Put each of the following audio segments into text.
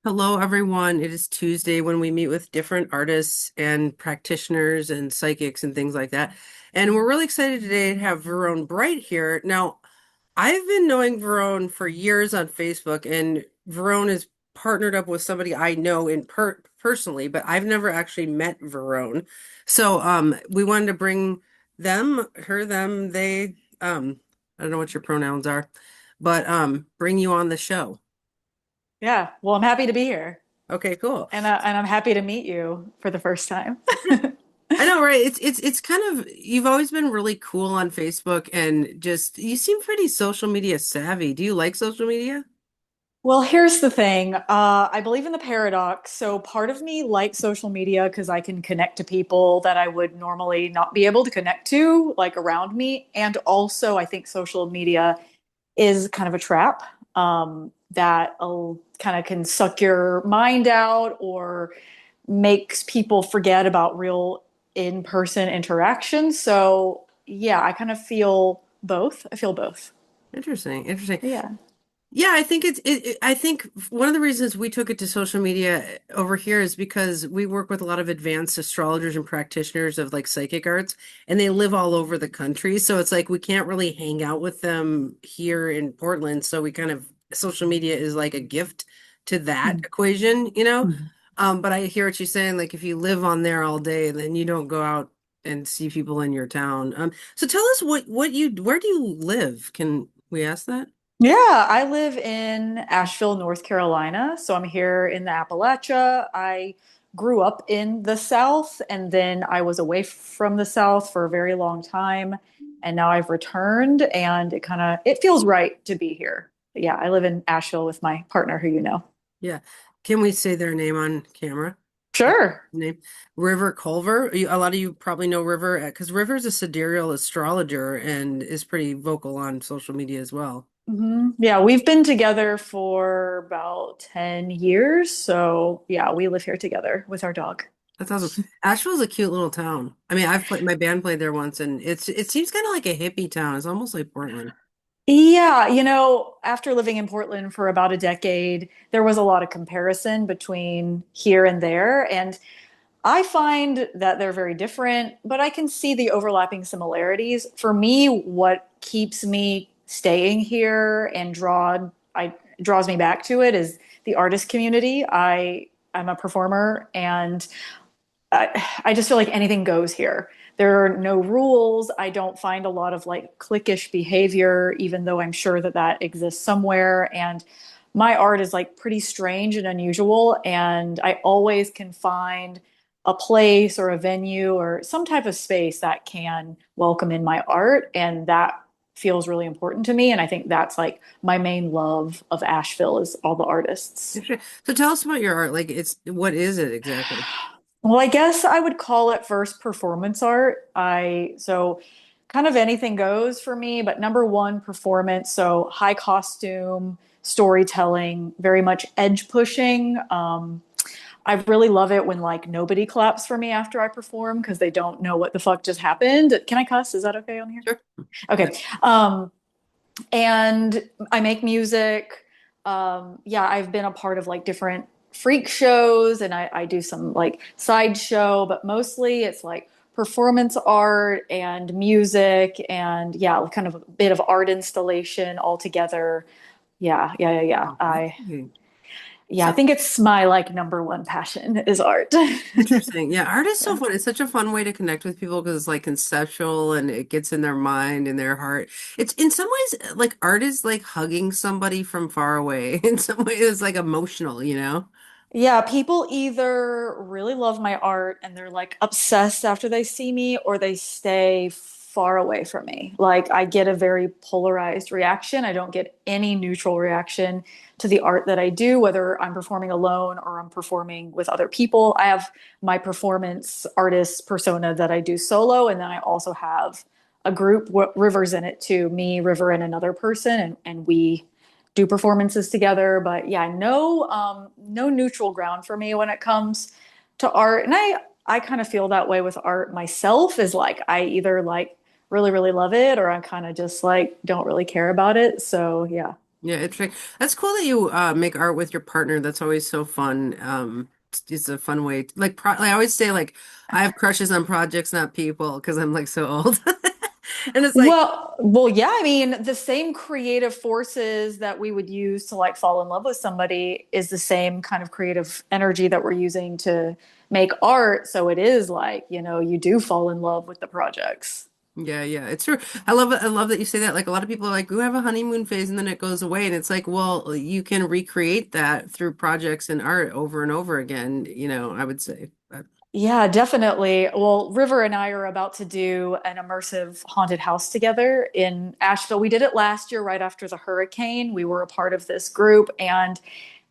Hello, everyone. It is Tuesday when we meet with different artists and practitioners and psychics and things like that. And we're really excited today to have Verone Bright here. Now, I've been knowing Verone for years on Facebook, and Verone is partnered up with somebody I know in personally, but I've never actually met Verone. So, we wanted to bring them, her, them, they, I don't know what your pronouns are, but bring you on the show. Yeah, well, I'm happy to be here, Okay, cool. and I'm happy to meet you for the first time. I know, right? It's kind of you've always been really cool on Facebook and just you seem pretty social media savvy. Do you like social media? Well, here's the thing. I believe in the paradox. So part of me likes social media because I can connect to people that I would normally not be able to connect to, like around me. And also, I think social media is kind of a trap that kind of can suck your mind out or makes people forget about real in-person interaction. So yeah, I kind of feel both. I feel both. Interesting, interesting. Yeah. Yeah, I think I think one of the reasons we took it to social media over here is because we work with a lot of advanced astrologers and practitioners of like psychic arts, and they live all over the country. So it's like we can't really hang out with them here in Portland. So we kind of social media is like a gift to that equation, you know? Mhm. But I hear what you're saying. Like if you live on there all day, then you don't go out and see people in your town. So tell us what you where do you live? Can we ask that? Yeah, I live in Asheville, North Carolina. So I'm here in the Appalachia. I grew up in the South and then I was away from the South for a very long time. And now I've returned and it feels right to be here. But yeah, I live in Asheville with my partner who you know. Yeah. Can we say their name on camera? Sure. Name River Culver. A lot of you probably know River because River's a sidereal astrologer and is pretty vocal on social media as well. Yeah, we've been together for about 10 years. So yeah, we live here together with our dog. That's awesome. Asheville's a cute little town. I mean, I've played my band played there once, and it seems kind of like a hippie town. It's almost like Portland. Yeah, after living in Portland for about a decade, there was a lot of comparison between here and there. And I find that they're very different, but I can see the overlapping similarities. For me, what keeps me staying here and draws me back to it is the artist community. I'm a performer and I just feel like anything goes here. There are no rules. I don't find a lot of like cliquish behavior, even though I'm sure that that exists somewhere. And my art is like pretty strange and unusual. And I always can find a place or a venue or some type of space that can welcome in my art. And that feels really important to me. And I think that's like my main love of Asheville is all the artists. So tell us about your art. Like, what is it exactly? Well, I guess I would call it first performance art. So kind of anything goes for me, but number one, performance. So high costume, storytelling, very much edge pushing. I really love it when like nobody claps for me after I perform because they don't know what the fuck just happened. Can I cuss? Is that okay on here? Sure. Okay. And I make music. Yeah, I've been a part of like different freak shows and I do some like sideshow, but mostly it's like performance art and music and yeah, kind of a bit of art installation all together. Yeah. Okay. Yeah, I So think it's my like number one passion is art. interesting. Yeah, art is so Yeah. fun. It's such a fun way to connect with people because it's like conceptual and it gets in their mind and their heart. It's in some ways like art is like hugging somebody from far away. In some ways, it's like emotional, you know? Yeah, people either really love my art and they're like obsessed after they see me, or they stay far away from me. Like I get a very polarized reaction. I don't get any neutral reaction to the art that I do, whether I'm performing alone or I'm performing with other people. I have my performance artist persona that I do solo, and then I also have a group, River's in it too, me, River, and another person, and we do performances together. But yeah, no neutral ground for me when it comes to art. And I kind of feel that way with art myself, is like I either like really, really love it or I kind of just like don't really care about it. So yeah. Yeah, that's cool that you make art with your partner. That's always so fun. It's a fun way like I always say like I have crushes on projects, not people, because I'm like so old. And it's like, Well, yeah, I mean, the same creative forces that we would use to like fall in love with somebody is the same kind of creative energy that we're using to make art. So it is like, you do fall in love with the projects. yeah, yeah, it's true. I love it. I love that you say that. Like a lot of people are like, "We have a honeymoon phase and then it goes away." And it's like, well, you can recreate that through projects and art over and over again, I would say. But Yeah, definitely. Well, River and I are about to do an immersive haunted house together in Asheville. We did it last year right after the hurricane. We were a part of this group and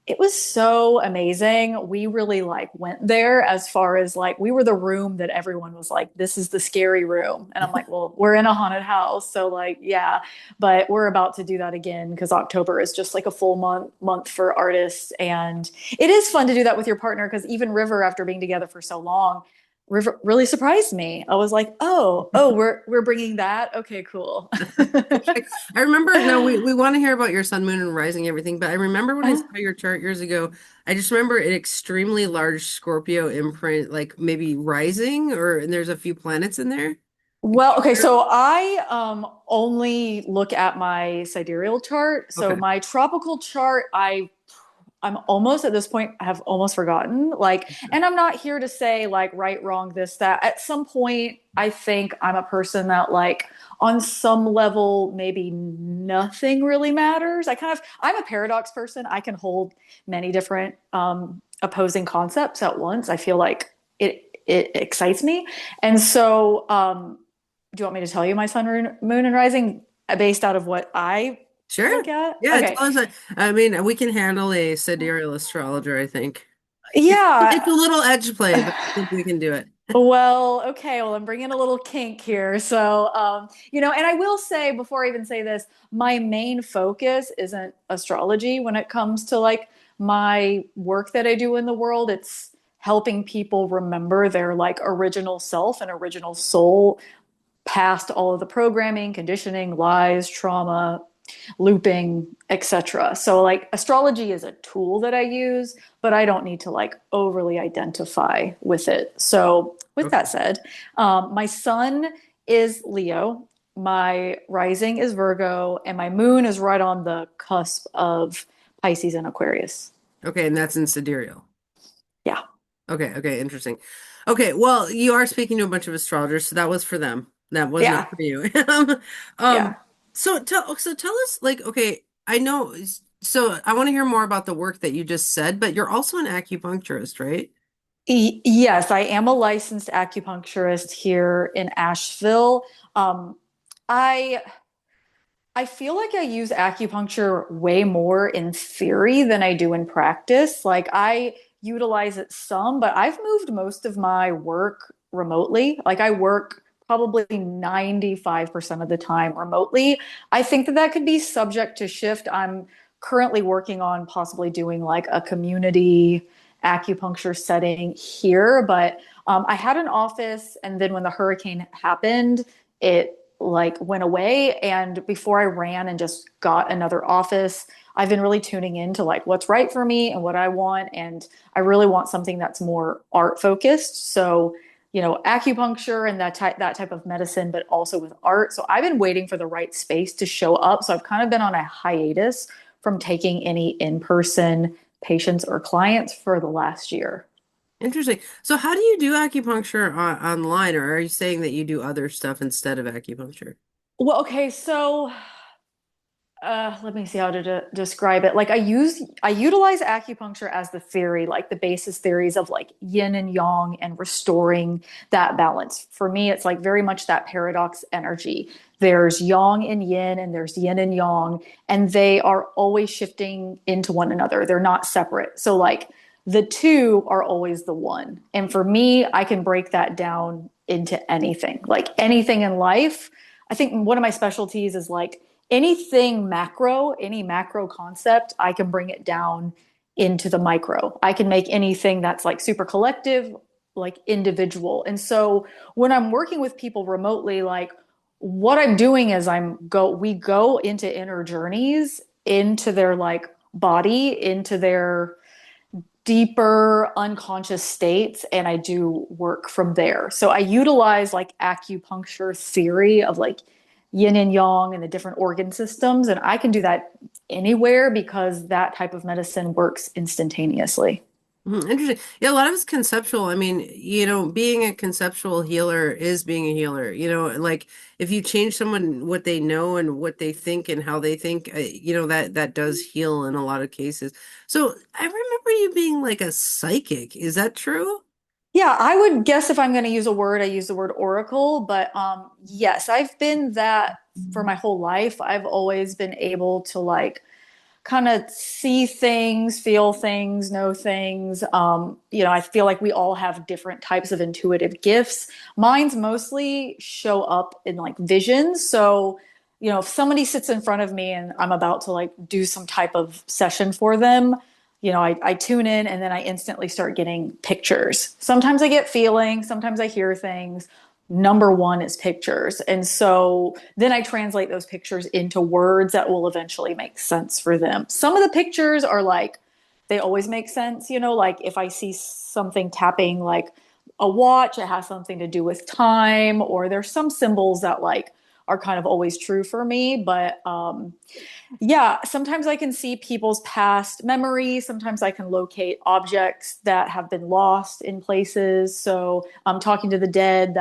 it was so amazing. We really like went there as far as like we were the room that everyone was like, this is the scary room. And I'm like, well, we're in a haunted house. So like, yeah, but we're about to do that again because October is just like a full month for artists. And it is fun to do that with your partner because even River, after being together for so long, River really surprised me. I was like, oh, we're bringing that. Okay, cool. I remember, no, we want to hear about your sun, moon, and rising, everything, but I remember when I saw your chart years ago, I just remember an extremely large Scorpio imprint, like maybe rising, and there's a few planets in there. Well, okay, so I only look at my sidereal chart. So Okay. my tropical chart, I'm almost at this point have almost forgotten. Like, and I'm not here to say like right, wrong, this, that. At some point, I think I'm a person that like on some level, maybe nothing really matters. I'm a paradox person. I can hold many different opposing concepts at once. I feel like it excites me. And so do you want me to tell you my sun, moon, and rising based out of what I Sure. look at? Yeah, Okay. tell us. I mean, we can handle a sidereal astrologer, I think. It's a Yeah. little edge play, but I think we can do it. Well, okay. Well, I'm bringing a little kink here. So, and I will say before I even say this, my main focus isn't astrology when it comes to like my work that I do in the world. It's helping people remember their like original self and original soul past all of the programming, conditioning, lies, trauma, looping, etc. So like astrology is a tool that I use, but I don't need to like overly identify with it. So with Okay. that said, my sun is Leo, my rising is Virgo, and my moon is right on the cusp of Pisces and Aquarius. Okay, and that's in sidereal. Yeah. Okay, okay, interesting. Okay, well, you are speaking to a bunch of astrologers, so that was for them. That was not Yeah. for you. Yeah. Um, so tell us, like, okay, I know, so I want to hear more about the work that you just said, but you're also an acupuncturist, right? Yes, I am a licensed acupuncturist here in Asheville. Um, I I feel like I use acupuncture way more in theory than I do in practice. Like I utilize it some, but I've moved most of my work remotely. Like I work probably 95% of the time remotely. I think that that could be subject to shift. I'm currently working on possibly doing like a community acupuncture setting here, but I had an office, and then when the hurricane happened, it like went away. And before I ran and just got another office, I've been really tuning into like what's right for me and what I want. And I really want something that's more art focused. So, acupuncture and that type of medicine, but also with art. So I've been waiting for the right space to show up. So I've kind of been on a hiatus from taking any in-person patients or clients for the last year. Interesting. So how do you do acupuncture online, or are you saying that you do other stuff instead of acupuncture? Well, okay, so let me see how to describe it. Like I utilize acupuncture as the theory, like the basis theories of like yin and yang and restoring that balance. For me, it's like very much that paradox energy. There's yang and yin, and there's yin and yang, and they are always shifting into one another. They're not separate. So like the two are always the one. And for me, I can break that down into anything, like anything in life. I think one of my specialties is like anything macro, any macro concept, I can bring it down into the micro. I can make anything that's like super collective, like individual. And so when I'm working with people remotely, like what I'm doing is we go into inner journeys into their like body, into their deeper unconscious states, and I do work from there. So I utilize like acupuncture theory of like yin and yang and the different organ systems, and I can do that anywhere because that type of medicine works instantaneously. Interesting. Yeah, a lot of it's conceptual. I mean, being a conceptual healer is being a healer. Like if you change someone what they know and what they think and how they think, that does heal in a lot of cases. So I remember you being like a psychic. Is that true? Yeah, I would guess if I'm going to use a word, I use the word oracle. But yes, I've been that for my whole life. I've always been able to like kind of see things, feel things, know things. I feel like we all have different types of intuitive gifts. Mine's mostly show up in like visions. So, if somebody sits in front of me and I'm about to like do some type of session for them, I tune in and then I instantly start getting pictures. Sometimes I get feelings, sometimes I hear things. Number one is pictures. And so then I translate those pictures into words that will eventually make sense for them. Some of the pictures are like, they always make sense, like if I see something tapping like a watch, it has something to do with time, or there's some symbols that like are kind of always true for me. But yeah, sometimes I can see people's past memories. Sometimes I can locate objects that have been lost in places. So I'm talking to the dead,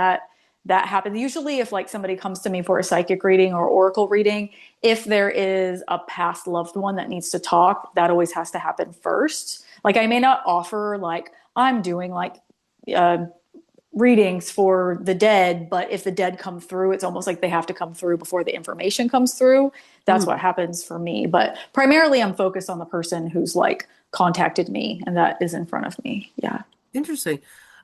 that happens. Usually if like somebody comes to me for a psychic reading or oracle reading, if there is a past loved one that needs to talk, that always has to happen first. Like I may not offer like I'm doing like uh, readings for the dead, but if the dead come through, it's almost like they have to come through before the information comes through. That's what happens for me. But primarily, I'm focused on the person who's like contacted me and that is in front of me. Yeah. Interesting.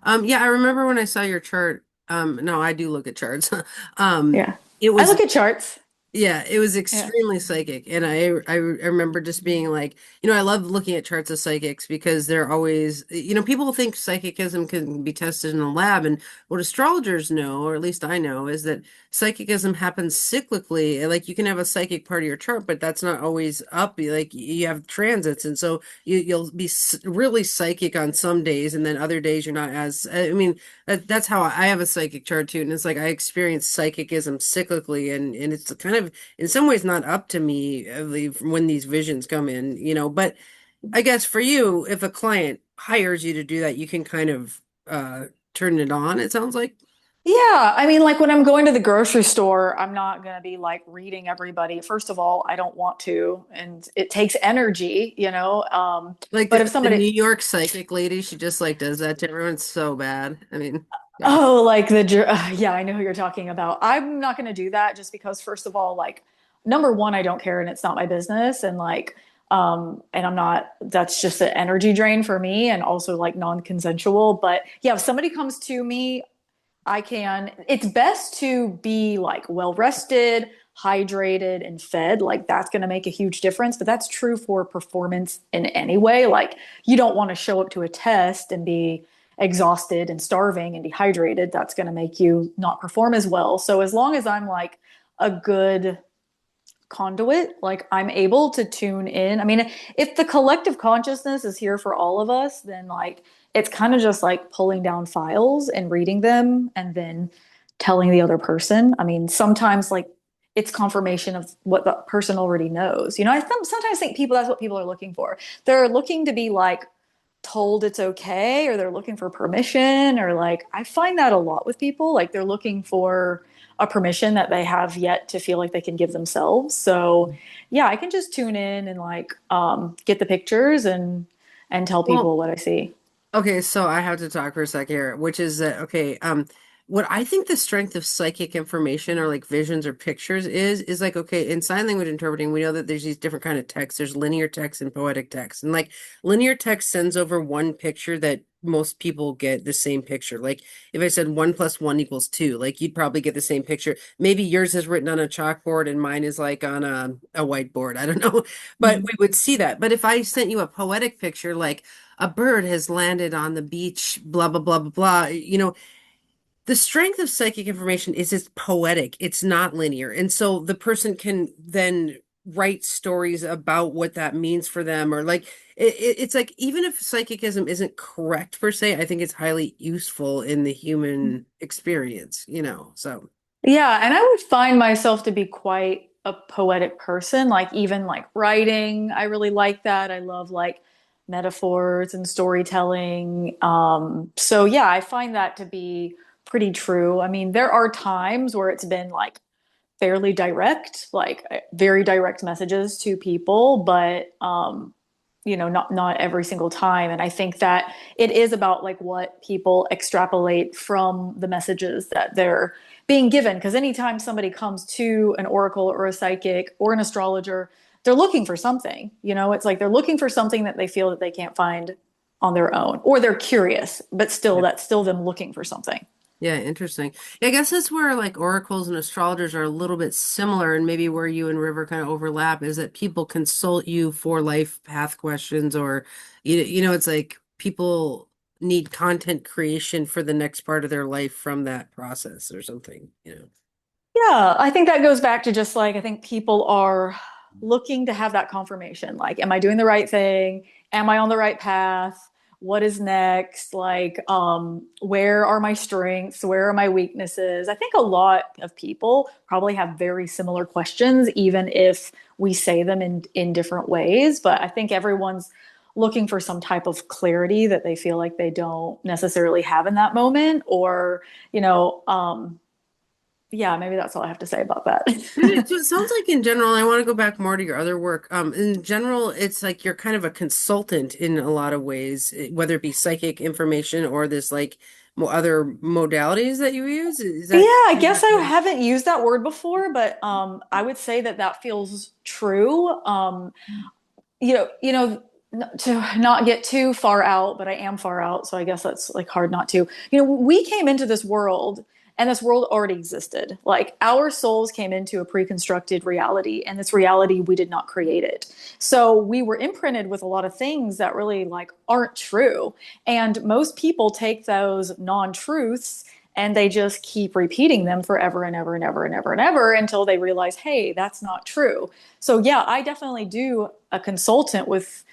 Yeah, I remember when I saw your chart. No, I do look at charts. Um, Yeah. it I was look at charts. Yeah, it was Yeah. extremely psychic. And I remember just being like, I love looking at charts of psychics because they're always, people think psychicism can be tested in a lab. And what astrologers know, or at least I know, is that psychicism happens cyclically. Like you can have a psychic part of your chart, but that's not always up. Like you have transits. And so you'll be really psychic on some days, and then other days you're not as, I mean, that's how I have a psychic chart too. And it's like I experience psychicism cyclically, and it's kind of in some ways not up to me when these visions come in, but I guess for you, if a client hires you to do that, you can kind of turn it on, it sounds like. Yeah, I mean, like when I'm going to the grocery store, I'm not going to be like reading everybody. First of all, I don't want to, and it takes energy, Like But if the somebody, New York psychic lady, she just like does that to everyone so bad. I mean, gosh. oh, like yeah, I know who you're talking about. I'm not going to do that just because, first of all, like, number one, I don't care and it's not my business. And like, and I'm not, that's just an energy drain for me and also like non-consensual. But yeah, if somebody comes to me, it's best to be like well rested, hydrated, and fed. Like that's going to make a huge difference. But that's true for performance in any way. Like you don't want to show up to a test and be exhausted and starving and dehydrated. That's going to make you not perform as well. So as long as I'm like a good conduit, like I'm able to tune in. I mean, if the collective consciousness is here for all of us, then like it's kind of just like pulling down files and reading them and then telling the other person. I mean, sometimes like it's confirmation of what the person already knows. Sometimes think people that's what people are looking for. They're looking to be like told it's okay, or they're looking for permission, or like I find that a lot with people. Like they're looking for a permission that they have yet to feel like they can give themselves. So yeah, I can just tune in and like get the pictures and tell Well, people what I see. okay, so I have to talk for a sec here, which is that okay, what I think the strength of psychic information or like visions or pictures is like okay, in sign language interpreting, we know that there's these different kind of texts. There's linear text and poetic text. And like linear text sends over one picture that most people get the same picture. Like if I said 1 + 1 = 2, like you'd probably get the same picture. Maybe yours is written on a chalkboard and mine is like on a whiteboard. I don't know. But Mhm. we would see that. But if I sent you a poetic picture, like a bird has landed on the beach, blah, blah, blah, blah, blah. The strength of psychic information is it's poetic, it's not linear. And so the person can then write stories about what that means for them, or like it's like even if psychicism isn't correct per se, I think it's highly useful in the human experience, you know. So Yeah, and I would find myself to be quite a poetic person, like even like writing. I really like that. I love like metaphors and storytelling. So yeah, I find that to be pretty true. I mean, there are times where it's been like fairly direct, like very direct messages to people, but not every single time. And I think that it is about like what people extrapolate from the messages that they're being given. Because anytime somebody comes to an oracle or a psychic or an astrologer, they're looking for something. It's like they're looking for something that they feel that they can't find on their own, or they're curious, but still, yeah. that's still them looking for something. Yeah, interesting. Yeah, I guess that's where like oracles and astrologers are a little bit similar, and maybe where you and River kind of overlap is that people consult you for life path questions, or it's like people need content creation for the next part of their life from that process or something, you know. Yeah, I think that goes back to just like, I think people are looking to have that confirmation. Like, am I doing the right thing? Am I on the right path? What is next? Like, where are my strengths? Where are my weaknesses? I think a lot of people probably have very similar questions, even if we say them in different ways. But I think everyone's looking for some type of clarity that they feel like they don't necessarily have in that moment, or, you know, yeah, maybe that's all I have to say about that. So it sounds like in general, and I want to go back more to your other work. In general, it's like you're kind of a consultant in a lot of ways, whether it be psychic information or this like other modalities that you use. Is Yeah, that? I guess I haven't used that word before, but I would say that that feels true. To not get too far out, but I am far out, so I guess that's like hard not to. We came into this world and this world already existed. Like our souls came into a pre-constructed reality, and this reality we did not create it. So we were imprinted with a lot of things that really like aren't true. And most people take those non-truths and they just keep repeating them forever and ever and ever and ever and ever until they realize, hey, that's not true. So yeah, I definitely do a consult with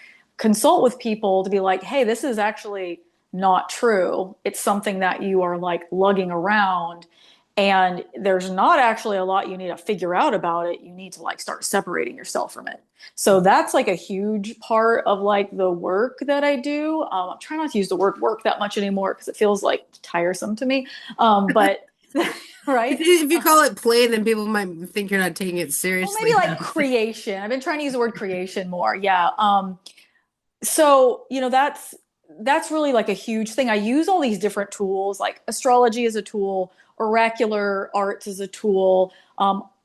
people to be like, hey, this is actually not true. It's something that you are like lugging around. And there's not actually a lot you need to figure out about it. You need to like start separating yourself from it. So that's like a huge part of like the work that I do. I'm trying not to use the word work that much anymore because it feels like tiresome to me. But right. If you call it play, then people might think you're not taking it Well, maybe seriously. like creation. I've been trying to use the word creation more. Yeah. So that's really like a huge thing. I use all these different tools, like astrology is a tool, oracular arts is a tool,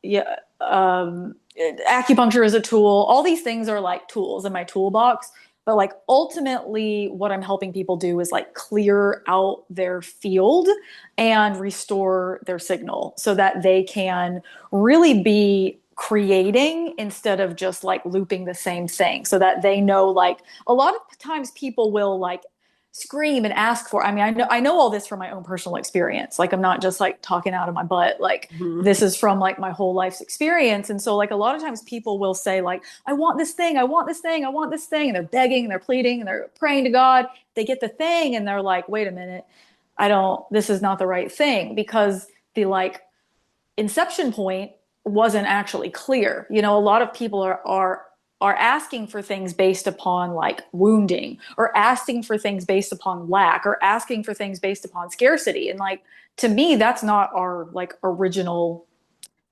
yeah, acupuncture is a tool. All these things are like tools in my toolbox. But like ultimately, what I'm helping people do is like clear out their field and restore their signal so that they can really be creating instead of just like looping the same thing, so that they know, like a lot of times people will like scream and ask for, I mean, I know all this from my own personal experience. Like I'm not just like talking out of my butt. Like Mhm. this is from like my whole life's experience. And so like a lot of times people will say like, I want this thing, I want this thing, I want this thing. And they're begging and they're pleading and they're praying to God. They get the thing and they're like, wait a minute, this is not the right thing, because the like inception point wasn't actually clear. A lot of people are asking for things based upon like wounding, or asking for things based upon lack, or asking for things based upon scarcity. And like to me, that's not our like original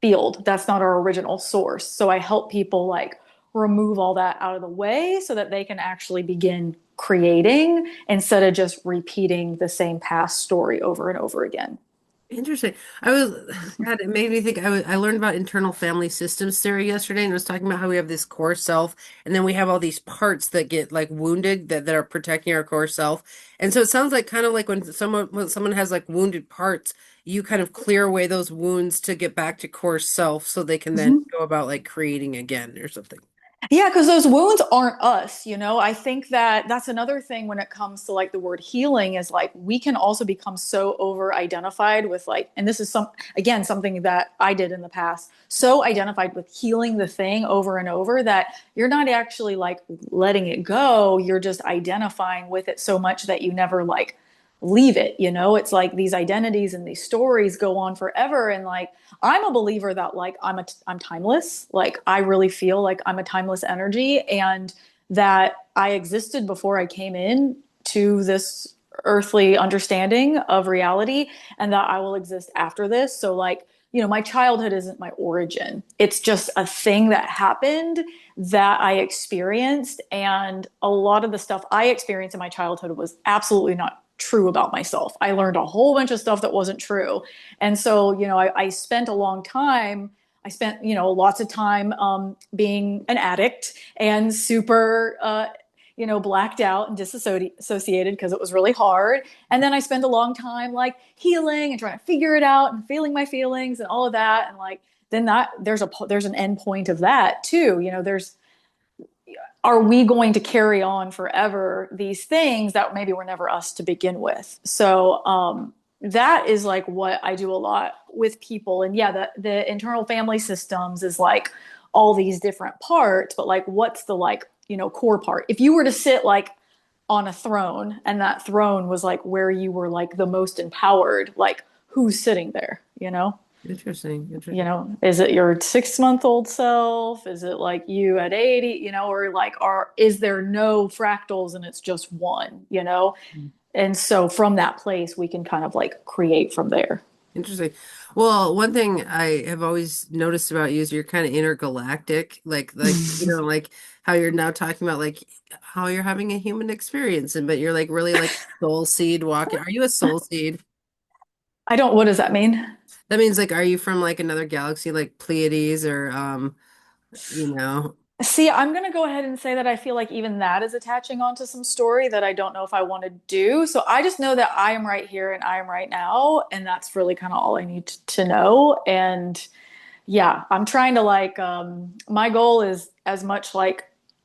field. That's not our original source. So I help people like remove all that out of the way so that they can actually begin creating instead of just repeating the same past story over and over again. Interesting. God, it made me think. I learned about internal family systems theory yesterday, and it was talking about how we have this core self, and then we have all these parts that get like wounded that are protecting our core self. And so it sounds like kind of like when someone has like wounded parts, you kind of clear away those wounds to get back to core self, so they can then Mhm. go about like creating again or something. Yeah, because those wounds aren't us, you know. I think that that's another thing when it comes to like the word healing is like we can also become so over identified with like, and this is some again something that I did in the past, so identified with healing the thing over and over that you're not actually like letting it go. You're just identifying with it so much that you never like leave it, you know. It's like these identities and these stories go on forever, and like I'm a believer that like I'm timeless. Like I really feel like I'm a timeless energy and that I existed before I came in to this earthly understanding of reality and that I will exist after this. So like, you know, my childhood isn't my origin. It's just a thing that happened that I experienced, and a lot of the stuff I experienced in my childhood was absolutely not true about myself. I learned a whole bunch of stuff that wasn't true. And so, you know, I spent a long time, I spent, you know, lots of time being an addict and super, you know, blacked out and disassociated because it was really hard. And then I spent a long time like healing and trying to figure it out and feeling my feelings and all of that. And like, then that there's an end point of that too. You know, there's are we going to carry on forever these things that maybe were never us to begin with? So that is like what I do a lot with people. And yeah, the internal family systems is like all these different parts, but like what's the like, you know, core part? If you were to sit like on a throne and that throne was like where you were like the most empowered, like who's sitting there, you know? Interesting, You interesting. know, is it your 6 month old self? Is it like you at 80, you know, or like, is there no fractals and it's just one, you know? And so from that place, we can kind of like create from there. Interesting. Well, one thing I have always noticed about you is you're kind of intergalactic, like how you're now talking about like how you're having a human experience, and but you're like really like soul seed walking. Are you a soul seed? I don't, what does that mean? That means like, are you from like another galaxy, like Pleiades or you know? See, I'm going to go ahead and say that I feel like even that is attaching onto some story that I don't know if I want to do. So I just know that I am right here and I am right now. And that's really kind of all I need to know. And yeah, I'm trying to like, my goal is as much like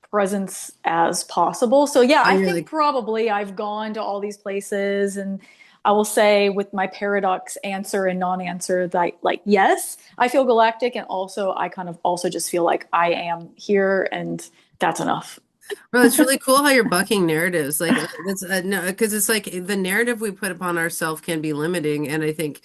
presence as possible. So yeah, Oh, I you're think like, probably I've gone to all these places, and I will say with my paradox answer and non-answer that like, yes, I feel galactic. And also I kind of also just feel like I am here and that's enough. well, it's really cool how you're bucking narratives. Like that's no, because it's like the narrative we put upon ourselves can be limiting, and I think,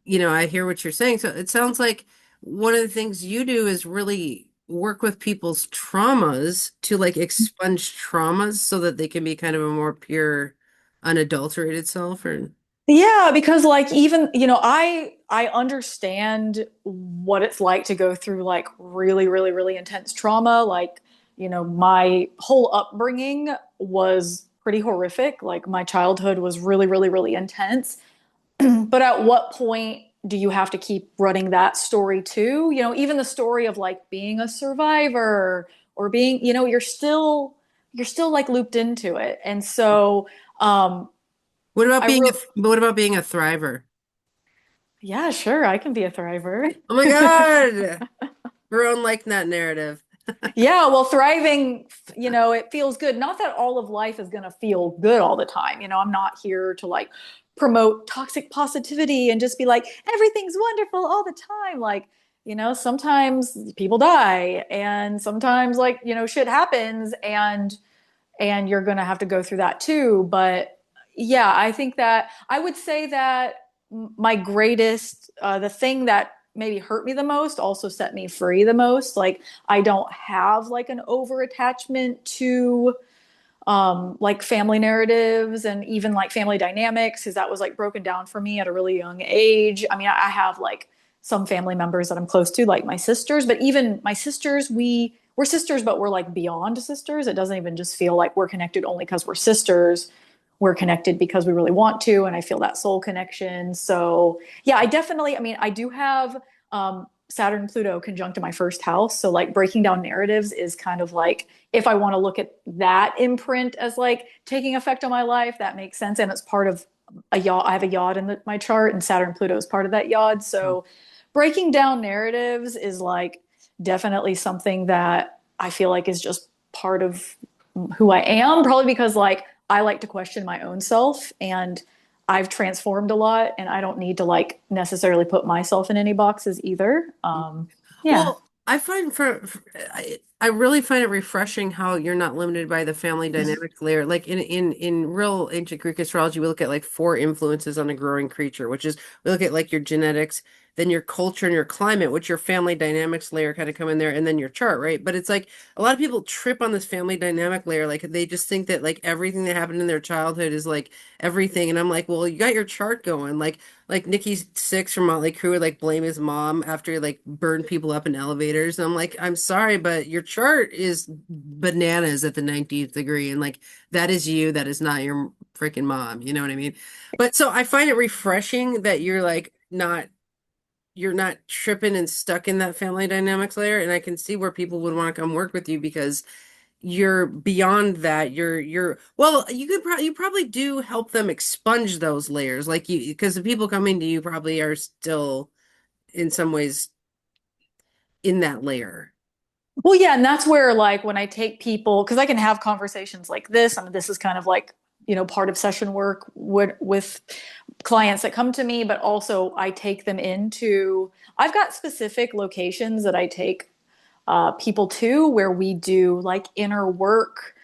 I hear what you're saying. So it sounds like one of the things you do is really work with people's traumas to like expunge traumas so that they can be kind of a more pure, unadulterated self. Or Yeah, because like even, you know, I understand what it's like to go through like really, really, really intense trauma. Like, you know, my whole upbringing was pretty horrific. Like my childhood was really, really, really intense. But at what point do you have to keep running that story too? You know, even the story of like being a survivor or being, you know, you're still like looped into it. And so um what about I being wrote what about being a thriver? yeah, sure, I can be a thriver. Oh my God, Verone liked that narrative. Yeah, well, thriving, you know, it feels good. Not that all of life is going to feel good all the time. You know, I'm not here to like promote toxic positivity and just be like, everything's wonderful all the time. Like, you know, sometimes people die and sometimes like, you know, shit happens and you're going to have to go through that too. But yeah, I think that I would say that my greatest, the thing that maybe hurt me the most also set me free the most. Like, I don't have like an over attachment to like family narratives and even like family dynamics, because that was like broken down for me at a really young age. I mean, I have like some family members that I'm close to, like my sisters, but even my sisters, we're sisters, but we're like beyond sisters. It doesn't even just feel like we're connected only because we're sisters. We're connected because we really want to, and I feel that soul connection. So yeah, I mean, I do have Saturn Pluto conjunct in my first house. So like breaking down narratives is kind of like if I want to look at that imprint as like taking effect on my life, that makes sense. And it's part of a yacht. I have a yacht in my chart, and Saturn Pluto is part of that yacht. So breaking down narratives is like definitely something that I feel like is just part of who I am, probably because like I like to question my own self and I've transformed a lot and I don't need to like necessarily put myself in any boxes either. Yeah. Well, I find I really find it refreshing how you're not limited by the family dynamics layer. Like in real ancient Greek astrology, we look at like four influences on a growing creature, which is we look at like your genetics, then your culture and your climate, which your family dynamics layer kind of come in there, and then your chart, right? But it's like a lot of people trip on this family dynamic layer. Like they just think that like everything that happened in their childhood is like everything. And I'm like, well, you got your chart going. Like Nikki Sixx from Motley Crue would like blame his mom after he like burned people up in elevators. And I'm like, I'm sorry, but your chart is bananas at the 19th degree. And like that is you, that is not your freaking mom. You know what I mean? But so I find it refreshing that you're not tripping and stuck in that family dynamics layer. And I can see where people would want to come work with you because you're beyond that. You're well, you probably do help them expunge those layers, like you, because the people coming to you probably are still in some ways in that layer. Well, yeah, and that's where like when I take people, because I can have conversations like this, and this is kind of like, part of session work with clients that come to me, but also I take them into, I've got specific locations that I take people to where we do like inner work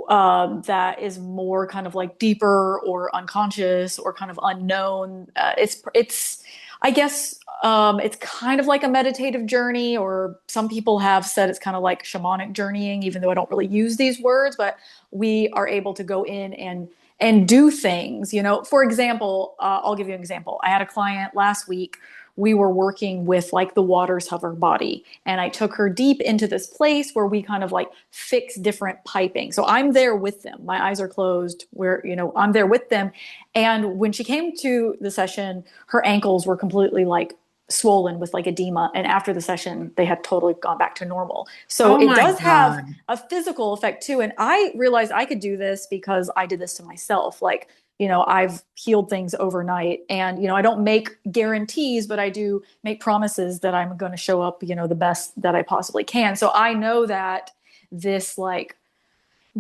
that is more kind of like deeper or unconscious or kind of unknown. It's I guess it's kind of like a meditative journey, or some people have said it's kind of like shamanic journeying, even though I don't really use these words. But we are able to go in and do things. For example, I'll give you an example. I had a client last week. We were working with like the waters of her body, and I took her deep into this place where we kind of like fix different piping. So I'm there with them. My eyes are closed, where I'm there with them. And when she came to the session, her ankles were completely like swollen with like edema, and after the session they had totally gone back to normal. So Oh it my does have God. a physical effect too, and I realized I could do this because I did this to myself. Like, I've healed things overnight, and I don't make guarantees, but I do make promises that I'm going to show up the best that I possibly can. So I know that this like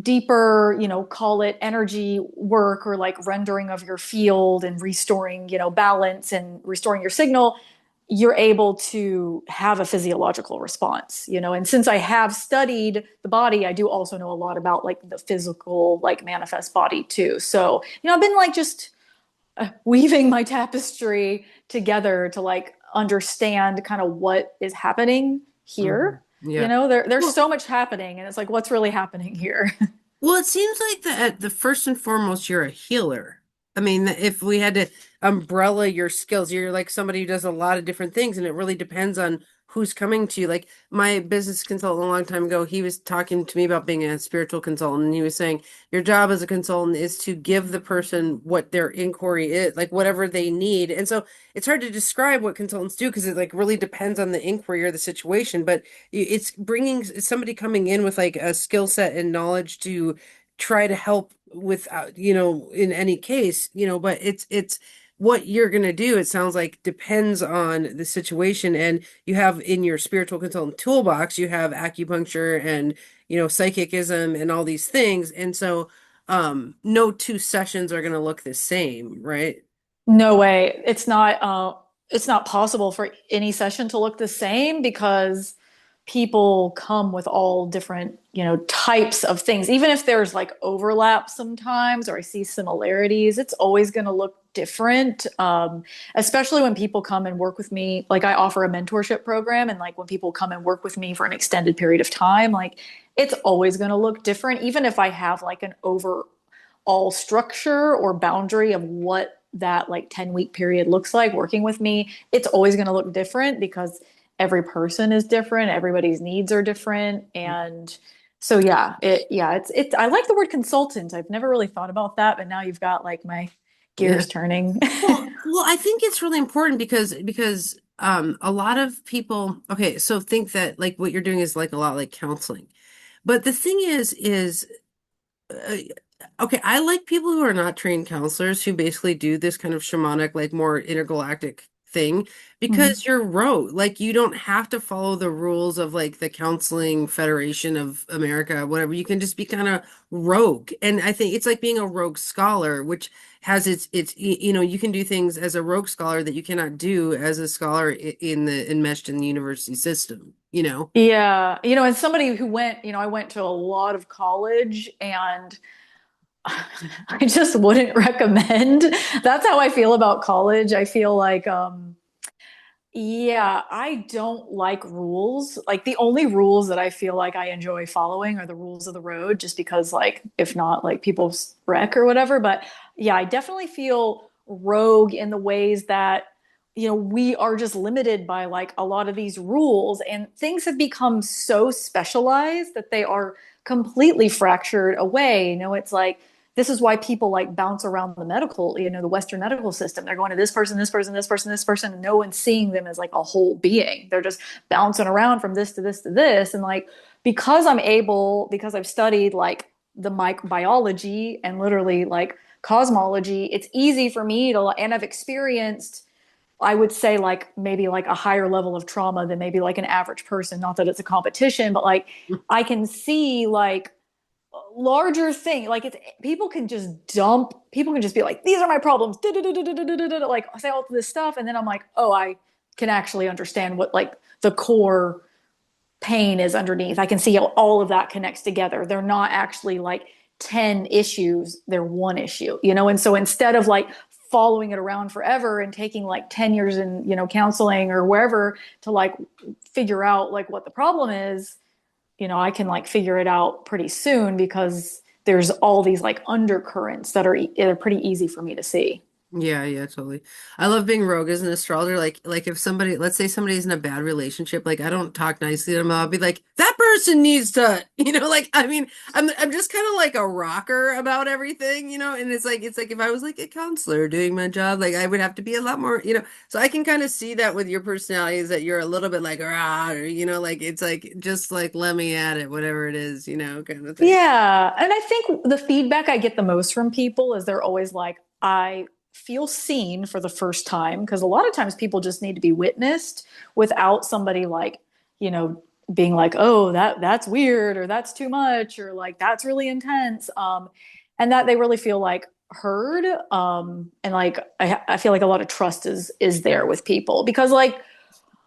deeper, call it energy work or like rendering of your field and restoring, balance and restoring your signal, you're able to have a physiological response, and since I have studied the body, I do also know a lot about like the physical, like manifest body too. So, I've been like just weaving my tapestry together to like understand kind of what is happening here. Yeah. There's Well, so much happening, and it's like, what's really happening here? Well, it seems like the first and foremost, you're a healer. I mean, if we had to umbrella your skills, you're like somebody who does a lot of different things, and it really depends on who's coming to you. Like my business consultant a long time ago, he was talking to me about being a spiritual consultant, and he was saying your job as a consultant is to give the person what their inquiry is, like whatever they need. And so it's hard to describe what consultants do because it like really depends on the inquiry or the situation, but it's bringing somebody coming in with like a skill set and knowledge to try to help with in any case, but it's what you're going to do, it sounds like, depends on the situation. And you have in your spiritual consultant toolbox, you have acupuncture and psychicism and all these things. And so no two sessions are going to look the same, right? No way. It's not possible for any session to look the same because people come with all different, types of things. Even if there's like overlap sometimes or I see similarities, it's always going to look different. Especially when people come and work with me. Like I offer a mentorship program, and like when people come and work with me for an extended period of time, like it's always going to look different, even if I have like an overall structure or boundary of what that like 10-week period looks like working with me. It's always going to look different because every person is different, everybody's needs are different. And so it's I like the word consultant. I've never really thought about that, but now you've got like my Yeah. gears turning. Well, I think it's really important because a lot of people, okay, so think that like what you're doing is like a lot like counseling. But the thing is uh, okay, I like people who are not trained counselors who basically do this kind of shamanic, like more intergalactic thing Mhm. because you're rogue. Like you don't have to follow the rules of like the Counseling Federation of America, whatever. You can just be kind of rogue. And I think it's like being a rogue scholar, which has you can do things as a rogue scholar that you cannot do as a scholar in the enmeshed in the university system, you know? Yeah, as somebody who went, I went to a lot of college and I just wouldn't recommend. That's how I feel about college. I feel like yeah, I don't like rules. Like the only rules that I feel like I enjoy following are the rules of the road, just because like if not, like people wreck or whatever. But yeah, I definitely feel rogue in the ways that, we are just limited by like a lot of these rules and things have become so specialized that they are completely fractured away. It's like this is why people like bounce around the medical, the Western medical system. They're going to this person, this person, this person, this person, and no one's seeing them as like a whole being. They're just bouncing around from this to this to this. And like, because I've studied like the microbiology and literally like cosmology, it's easy for me to, and I've experienced, I would say like maybe like a higher level of trauma than maybe like an average person. Not that it's a competition, but like I can see like larger thing. Like it's people can just be like, these are my problems, like say all this stuff. And then I'm like, oh, I can actually understand what like the core pain is underneath. I can see how all of that connects together. They're not actually like 10 issues, they're one issue. And so instead of like following it around forever and taking like 10 years in, counseling or wherever to like figure out like what the problem is, I can like figure it out pretty soon because there's all these like undercurrents that are pretty easy for me to see. Yeah, yeah, totally. I love being rogue as an astrologer. Like if somebody, let's say somebody's in a bad relationship, like I don't talk nicely to them. I'll be like, that person needs to, like I mean, I'm just kind of like a rocker about everything, and it's like if I was like a counselor doing my job, like I would have to be a lot more. So I can kind of see that with your personality is that you're a little bit like rah, or like it's like just like let me at it, whatever it is, kind of thing. Yeah. And I think the feedback I get the most from people is they're always like, I feel seen for the first time. Because a lot of times people just need to be witnessed without somebody like, you know, being like, oh, that's weird or that's too much or like that's really intense. And that they really feel like heard. And like I feel like a lot of trust is there with people because like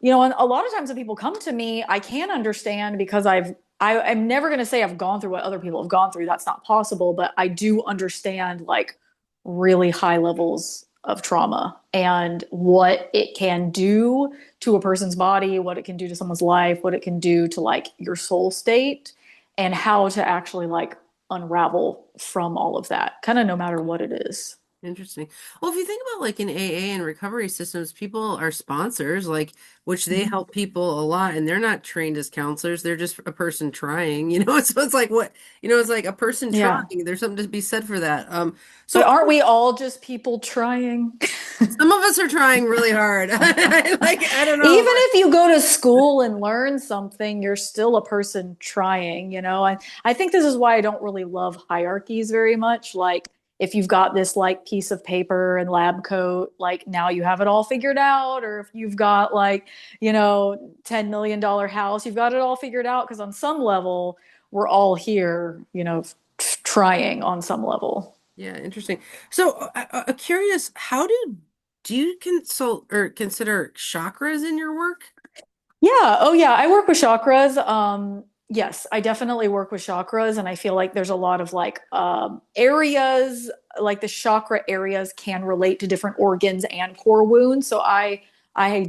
and a lot of times when people come to me, I can understand because I'm never going to say I've gone through what other people have gone through. That's not possible, but I do understand like really high levels of trauma and what it can do to a person's body, what it can do to someone's life, what it can do to like your soul state, and how to actually like unravel from all of that, kind of no matter what it is. Interesting. Well, if you think about like in AA and recovery systems, people are sponsors, like which they Mhm. help people a lot, and they're not trained as counselors. They're just a person trying. So it's like it's like a person Yeah. trying. There's something to be said for that. But So aren't we all just people trying? some of us are trying really hard. Like I don't know. Even if you go to school and learn something, you're still a person trying. I think this is why I don't really love hierarchies very much. Like, if you've got this like piece of paper and lab coat, like now you have it all figured out. Or if you've got like, $10 million house, you've got it all figured out. Because on some level, we're all here, trying on some level. Yeah, interesting. So, curious, how do you consult or consider chakras in your work? Yeah. Oh, yeah. I work with chakras. Yes, I definitely work with chakras, and I feel like there's a lot of like areas, like the chakra areas can relate to different organs and core wounds. So I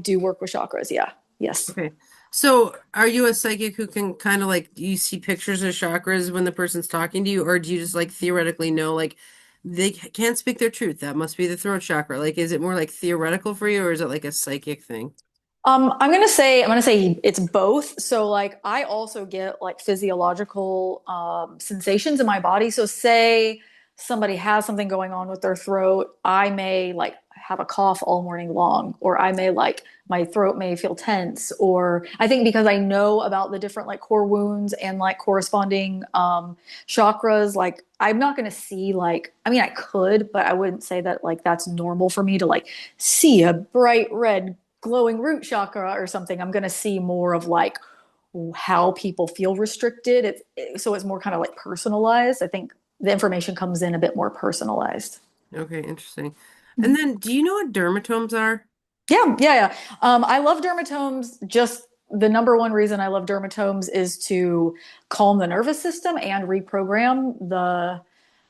do work with chakras. Yeah. Yes. Okay. So, are you a psychic who can kind of like, do you see pictures of chakras when the person's talking to you, or do you just like theoretically know like they can't speak their truth? That must be the throat chakra. Like, is it more like theoretical for you, or is it like a psychic thing? I'm gonna say it's both. So like I also get like physiological sensations in my body. So say somebody has something going on with their throat, I may like have a cough all morning long, or I may like my throat may feel tense, or I think because I know about the different like core wounds and like corresponding chakras, like I'm not going to see like, I mean, I could, but I wouldn't say that like that's normal for me to like see a bright red glowing root chakra or something. I'm going to see more of like how people feel restricted. So it's more kind of like personalized. I think the information comes in a bit more personalized. Okay, interesting. And then do you know what dermatomes are? Yeah, yeah, yeah. I love dermatomes. Just the number one reason I love dermatomes is to calm the nervous system and reprogram the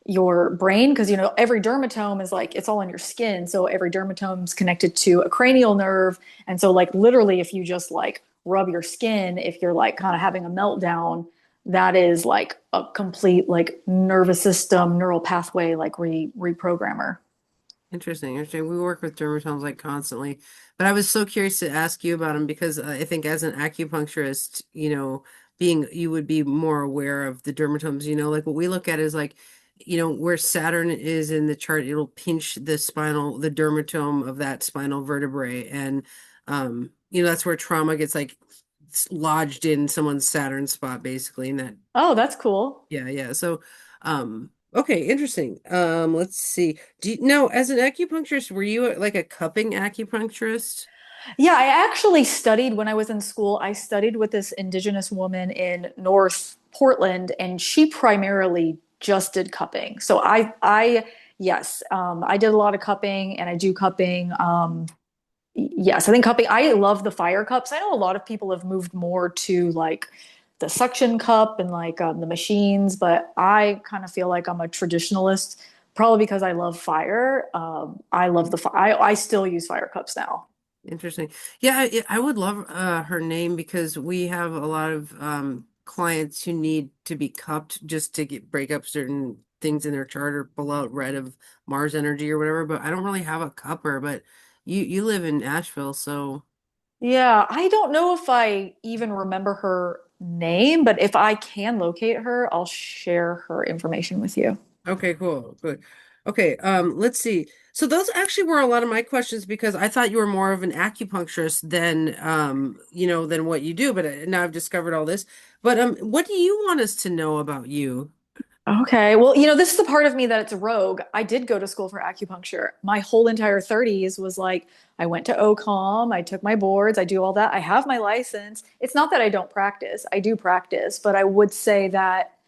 your brain because you know every dermatome is like it's all in your skin, so every dermatome is connected to a cranial nerve, and so like literally if you just like rub your skin, if you're like kind of having a meltdown, that is like a complete like nervous system neural pathway like reprogrammer. Interesting, interesting. We work with dermatomes like constantly, but I was so curious to ask you about them because I think as an acupuncturist, being you would be more aware of the dermatomes. Like what we look at is like, where Saturn is in the chart, it'll pinch the dermatome of that spinal vertebrae, and that's where trauma gets like lodged in someone's Saturn spot, basically, and that Oh, that's cool. yeah, yeah. So, okay, interesting. Let's see. Do you know, as an acupuncturist, were you like a cupping acupuncturist? Yeah, I actually studied when I was in school. I studied with this indigenous woman in North Portland, and she primarily just did cupping. So yes, I did a lot of cupping, and I do cupping. Yes, I think cupping. I love the fire cups. I know a lot of people have moved more to like the suction cup and like the machines, but I kind of feel like I'm a traditionalist, probably because I love fire. I love the fire. I still use fire cups now. Interesting. Yeah, I would love her name because we have a lot of clients who need to be cupped just to break up certain things in their chart or pull out red of Mars energy or whatever. But I don't really have a cupper. But you live in Asheville, so. Yeah, I don't know if I even remember her name, but if I can locate her, I'll share her information with you. Okay, cool. Good. Okay, let's see. So those actually were a lot of my questions because I thought you were more of an acupuncturist than what you do, but now I've discovered all this. But what do you want us to know about you? Okay. Well, you know, this is the part of me that it's a rogue. I did go to school for acupuncture. My whole entire 30s was like, I went to OCOM, I took my boards, I do all that. I have my license. It's not that I don't practice. I do practice, but I would say that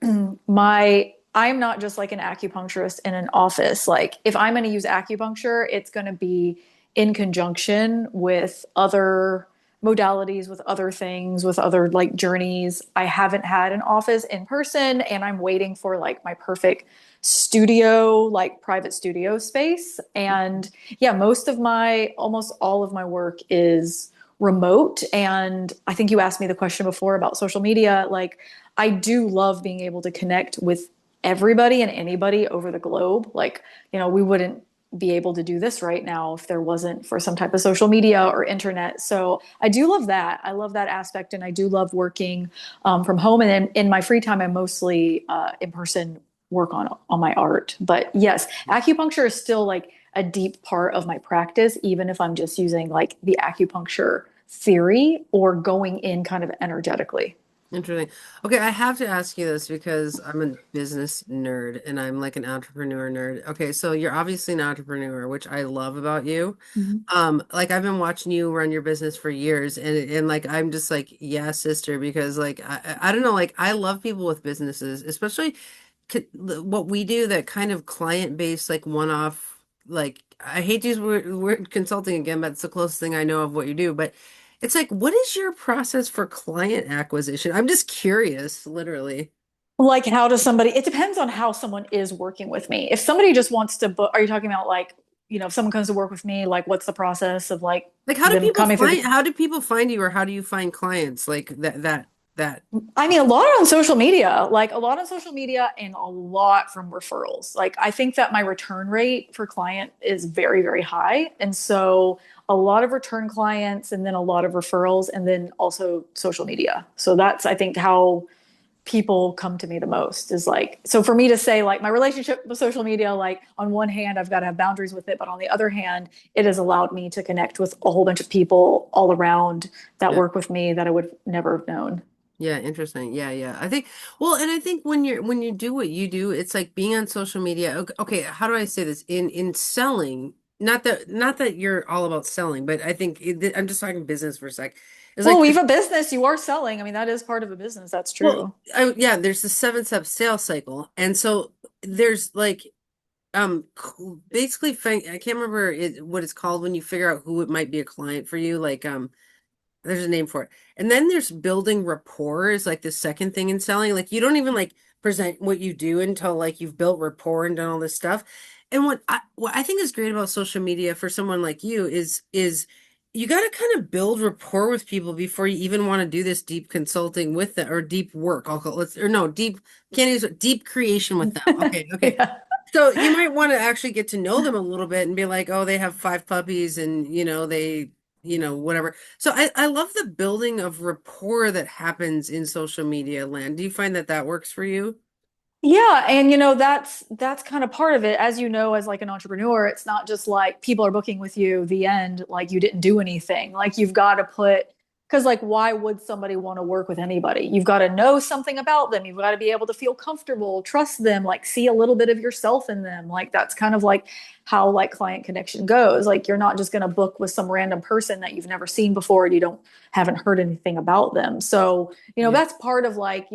I'm not just like an acupuncturist in an office. Like if I'm going to use acupuncture, it's going to be in conjunction with other modalities, with other things, with other like journeys. I haven't had an office in person and I'm waiting for like my perfect studio, like private studio space. And yeah, almost all of my work is remote. And I think you asked me the question before about social media. Like I do love being able to connect with everybody and anybody over the globe. Like, you know, we wouldn't be able to do this right now if there wasn't for some type of social media or internet. So I do love that. I love that aspect, and I do love working from home. And in my free time, I mostly in person work on my art. But yes, acupuncture is still like a deep part of my practice, even if I'm just using like the acupuncture theory or going in kind of energetically. Interesting. Okay, I have to ask you this because I'm a business nerd and I'm like an entrepreneur nerd. Okay, so you're obviously an entrepreneur, which I love about you. Mhm. Like I've been watching you run your business for years and like I'm just like, yeah, sister, because like I don't know, like I love people with businesses, especially what we do, that kind of client-based, like one-off, like I hate to use word consulting again, but it's the closest thing I know of what you do. But it's like, what is your process for client acquisition? I'm just curious, literally. Like, how does somebody, it depends on how someone is working with me. If somebody just wants to book, are you talking about like, you know, if someone comes to work with me, like, what's the process of like Like, them coming through the, how do people find you, or how do you find clients? Like that. I mean, a lot on social media, like a lot on social media and a lot from referrals. Like, I think that my return rate for client is very, very high. And so a lot of return clients and then a lot of referrals and then also social media. So that's, I think, how people come to me the most is like, so for me to say like my relationship with social media, like on one hand, I've got to have boundaries with it, but on the other hand, it has allowed me to connect with a whole bunch of people all around that Yeah. work with me that I would never have known. Yeah, interesting. Yeah, yeah. I think, well, and I think when you do what you do, it's like being on social media. Okay, okay, how do I say this? In selling, not that you're all about selling, but I think I'm just talking business for a sec. It's Well, like we have a business, you are selling. I mean, that is part of a business. That's well, true. yeah, there's the 7 step sales cycle. And so there's like basically I can't remember what it's called when you figure out who it might be a client for you, like there's a name for it. And then there's building rapport is like the second thing in selling. Like you don't even like present what you do until like you've built rapport and done all this stuff. And what I think is great about social media for someone like you is you got to kind of build rapport with people before you even want to do this deep consulting with them or deep work. I'll call let's or no deep can't use deep creation with them. Okay, okay. Yeah. So you might want to actually get to know them a little bit and be like, oh, they have 5 puppies and they whatever. So I love the building of rapport that happens in social media land. Do you find that that works for you? Yeah, and that's kind of part of it. As you know, as like an entrepreneur, it's not just like people are booking with you, the end, like you didn't do anything. Like you've got to put, because like why would somebody want to work with anybody? You've got to know something about them. You've got to be able to feel comfortable, trust them, like see a little bit of yourself in them. Like that's kind of like how like client connection goes. Like you're not just going to book with some random person that you've never seen before and you don't haven't heard anything about them. So, Yeah. that's part of like,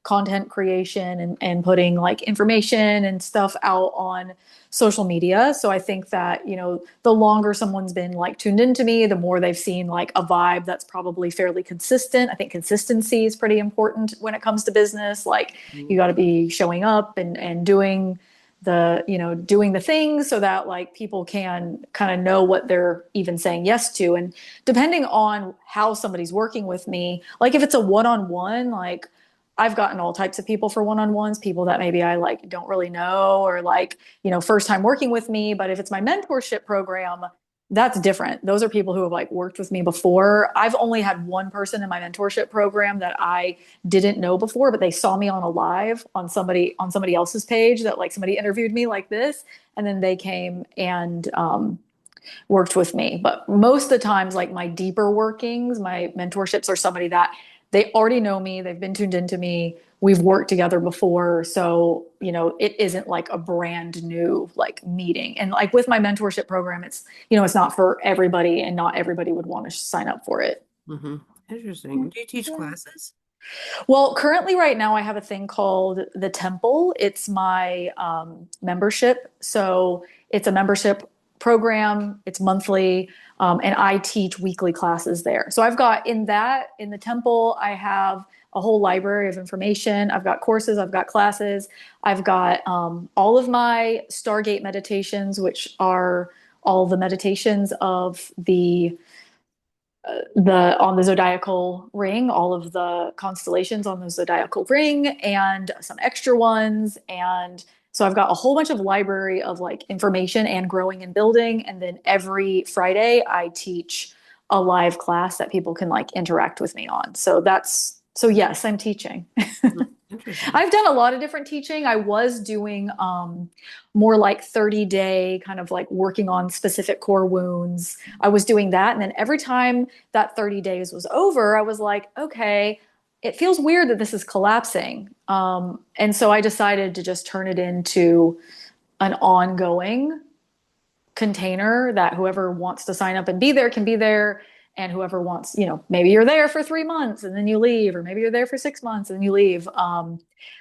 content creation and putting like information and stuff out on social media. So I think that, the longer someone's been like tuned into me, the more they've seen like a vibe that's probably fairly consistent. I think consistency is pretty important when it comes to business. Like you got to be showing up and doing the things so that like people can kind of know what they're even saying yes to. And depending on how somebody's working with me, like if it's a one-on-one, like I've gotten all types of people for one-on-ones, people that maybe I like don't really know or like, first time working with me. But if it's my mentorship program, that's different. Those are people who have like worked with me before. I've only had one person in my mentorship program that I didn't know before, but they saw me on a live on somebody else's page that like somebody interviewed me like this, and then they came and worked with me. But most of the times, like my deeper workings, my mentorships are somebody that they already know me, they've been tuned into me, we've worked together before. So, it isn't like a brand new like meeting. And like with my mentorship program, it's not for everybody and not everybody would want to sign up for it. Hmm. Interesting. Do you teach Yeah. classes? Well, currently, right now, I have a thing called the Temple. It's my membership. So it's a membership program, it's monthly, and I teach weekly classes there. So I've got in the Temple, I have a whole library of information. I've got courses, I've got classes, I've got all of my Stargate meditations, which are all the meditations of the on the zodiacal ring, all of the constellations on the zodiacal ring, and some extra ones. And so I've got a whole bunch of library of like information and growing and building. And then every Friday, I teach a live class that people can like interact with me on. So yes, I'm teaching. Hmm. Interesting. I've done a lot of different teaching. I was doing more like 30-day kind of like working on specific core wounds. I was doing that. And then every time that 30 days was over, I was like, okay, it feels weird that this is collapsing. And so I decided to just turn it into an ongoing container that whoever wants to sign up and be there can be there. And whoever wants, maybe you're there for 3 months and then you leave, or maybe you're there for 6 months and then you leave.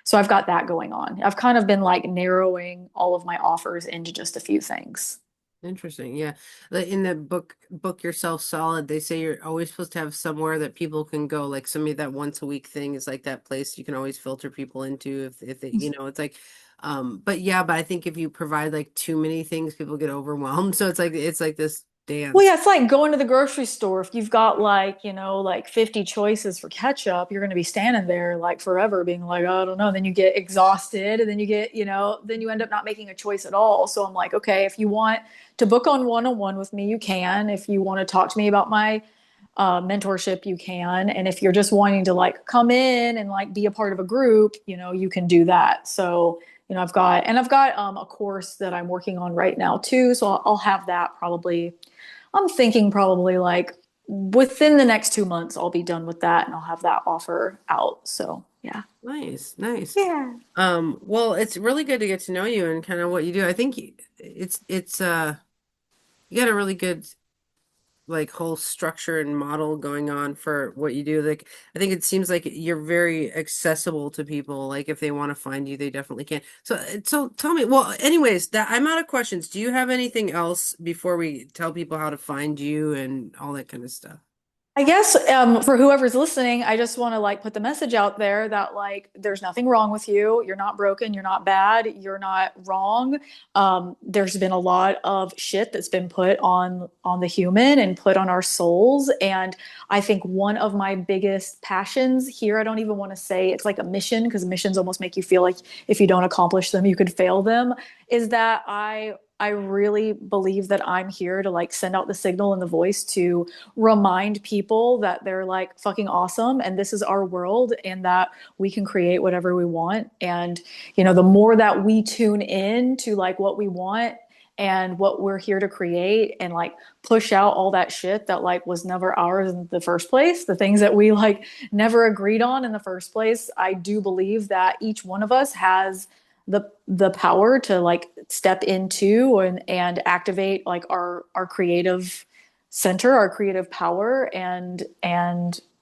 So I've got that going on. I've kind of been like narrowing all of my offers into just a few things. Interesting. Yeah. In the book Yourself Solid, they say you're always supposed to have somewhere that people can go. Like somebody that once a week thing is like that place you can always filter people into if they, it's like but I think if you provide like too many things, people get overwhelmed. So it's like this Well, dance. yeah, it's like going to the grocery store. If you've got like, like 50 choices for ketchup, you're going to be standing there like forever being like, oh, I don't know. Then you get exhausted and then you get, then you end up not making a choice at all. So I'm like, okay, if you want to book on one-on-one with me, you can. If you want to talk to me about my mentorship, you can. And if you're just wanting to like come in and like be a part of a group, you can do that. So, I've got a course that I'm working on right now too. So I'll have that probably. I'm thinking probably like within the next 2 months, I'll be done with that and I'll have that offer out. So yeah. Nice, nice. Yeah. Well, it's really good to get to know you and kind of what you do. I think it's you got a really good like whole structure and model going on for what you do. Like I think it seems like you're very accessible to people. Like if they want to find you, they definitely can. So tell me, well, anyways, that I'm out of questions. Do you have anything else before we tell people how to find you and all that kind of stuff? I guess for whoever's listening, I just want to like put the message out there that like there's nothing wrong with you. You're not broken. You're not bad. You're not wrong. There's been a lot of shit that's been put on the human and put on our souls. And I think one of my biggest passions here, I don't even want to say it's like a mission because missions almost make you feel like if you don't accomplish them, you could fail them. Is that I really believe that I'm here to like send out the signal and the voice to remind people that they're like fucking awesome and this is our world and that we can create whatever we want. And, the more that we tune in to like what we want and what we're here to create and like push out all that shit that like was never ours in the first place, the things that we like never agreed on in the first place, I do believe that each one of us has the power to like step into and activate like our creative center, our creative power. And